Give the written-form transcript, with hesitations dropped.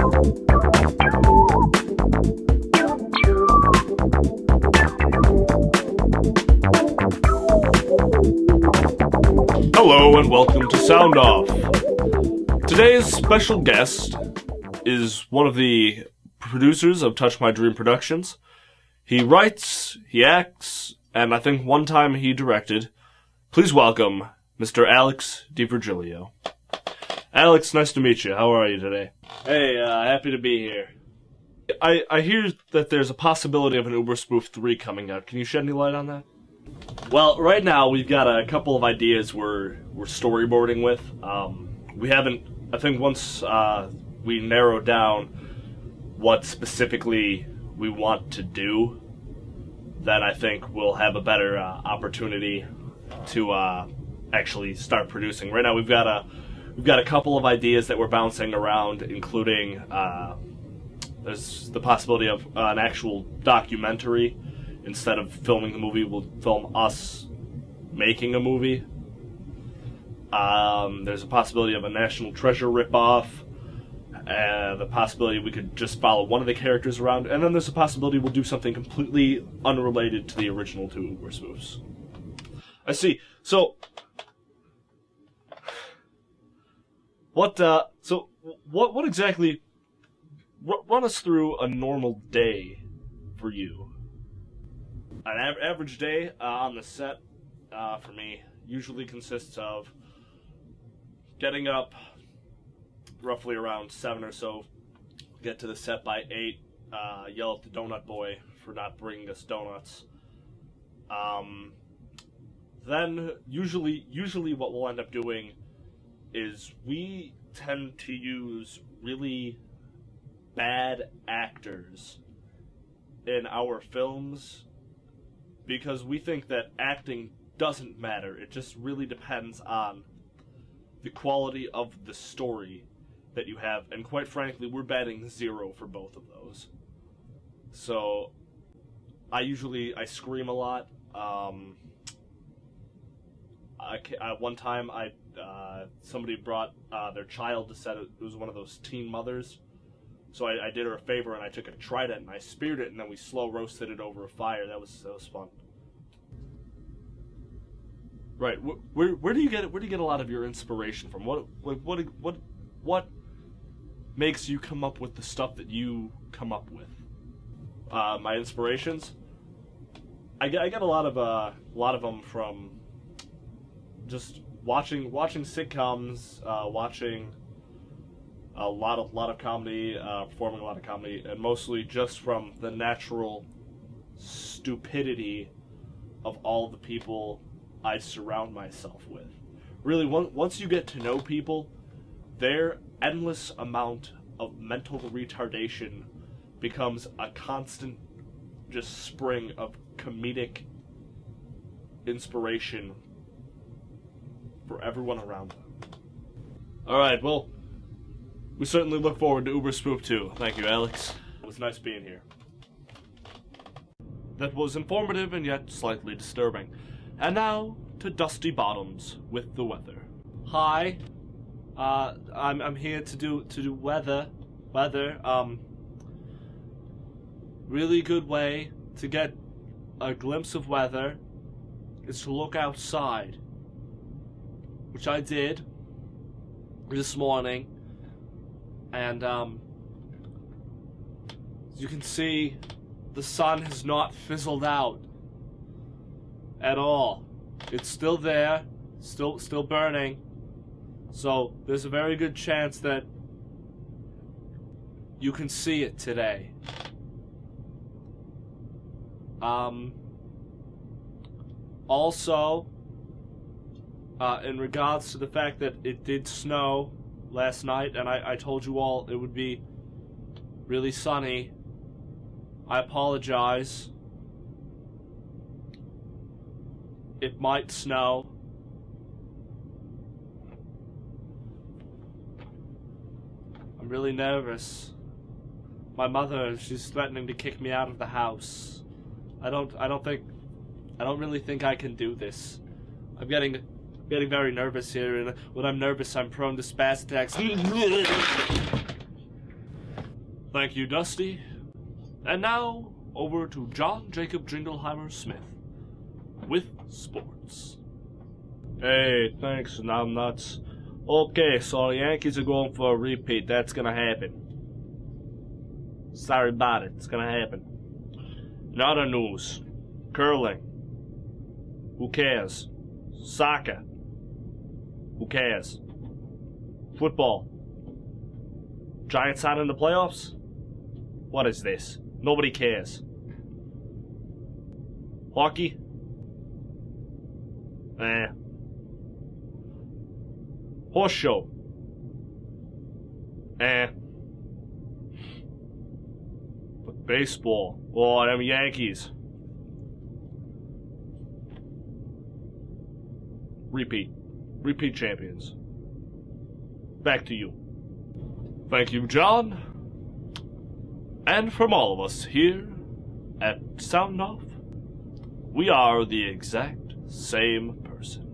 Hello and welcome to Sound Off. Today's special guest is one of the producers of Touch My Dream Productions. He writes, he acts, and I think one time he directed. Please welcome Mr. Alex DiVirgilio. Alex, nice to meet you. How are you today? Hey, happy to be here. I hear that there's a possibility of an Uber Spoof 3 coming out. Can you shed any light on that? Well, right now we've got a couple of ideas we're storyboarding with. We haven't, I think once we narrow down what specifically we want to do, then I think we'll have a better opportunity to actually start producing. Right now we've got a couple of ideas that we're bouncing around, including there's the possibility of an actual documentary. Instead of filming the movie, we'll film us making a movie. There's a possibility of a National Treasure ripoff. The possibility we could just follow one of the characters around. And then there's a possibility we'll do something completely unrelated to the original two Uber spoofs. I see. So, what exactly... Run us through a normal day for you. An average day on the set for me usually consists of getting up roughly around 7 or so, get to the set by 8, yell at the donut boy for not bringing us donuts. Then usually what we'll end up doing is we tend to use really bad actors in our films, because we think that acting doesn't matter. It just really depends on the quality of the story that you have. And quite frankly, we're batting 0 for both of those. So, I scream a lot. One time, somebody brought their child to set. It was one of those teen mothers. So I did her a favor and I took a trident and I speared it and then we slow roasted it over a fire. That was fun. Right. Where do you get a lot of your inspiration from? What makes you come up with the stuff that you come up with? My inspirations. I get a lot of them from just watching sitcoms, watching a lot of comedy, performing a lot of comedy, and mostly just from the natural stupidity of all the people I surround myself with. Really, once you get to know people, their endless amount of mental retardation becomes a constant just spring of comedic inspiration for everyone around them. Alright, well, we certainly look forward to Uber Spoof 2. Thank you, Alex. It was nice being here. That was informative and yet slightly disturbing. And now to Dusty Bottoms with the weather. Hi. I'm here to do weather. Really good way to get a glimpse of weather is to look outside, which I did this morning. And, as you can see, the sun has not fizzled out at all. It's still there, still burning. So, there's a very good chance that you can see it today. Also, in regards to the fact that it did snow last night, and I told you all it would be really sunny, I apologize. It might snow. I'm really nervous. My mother, she's threatening to kick me out of the house. I don't really think I can do this. I'm getting very nervous here, and when I'm nervous, I'm prone to spasm attacks. Thank you, Dusty. And now, over to John Jacob Jingleheimer Smith with sports. Hey, thanks, nuts. Okay, so the Yankees are going for a repeat. That's gonna happen. Sorry about it. It's gonna happen. In other news, curling. Who cares? Soccer. Who cares? Football. Giants not in the playoffs? What is this? Nobody cares. Hockey? Horse show? But baseball? Oh, them Yankees. Repeat champions. Back to you. Thank you, John. And from all of us here at Sound Off, we are the exact same person.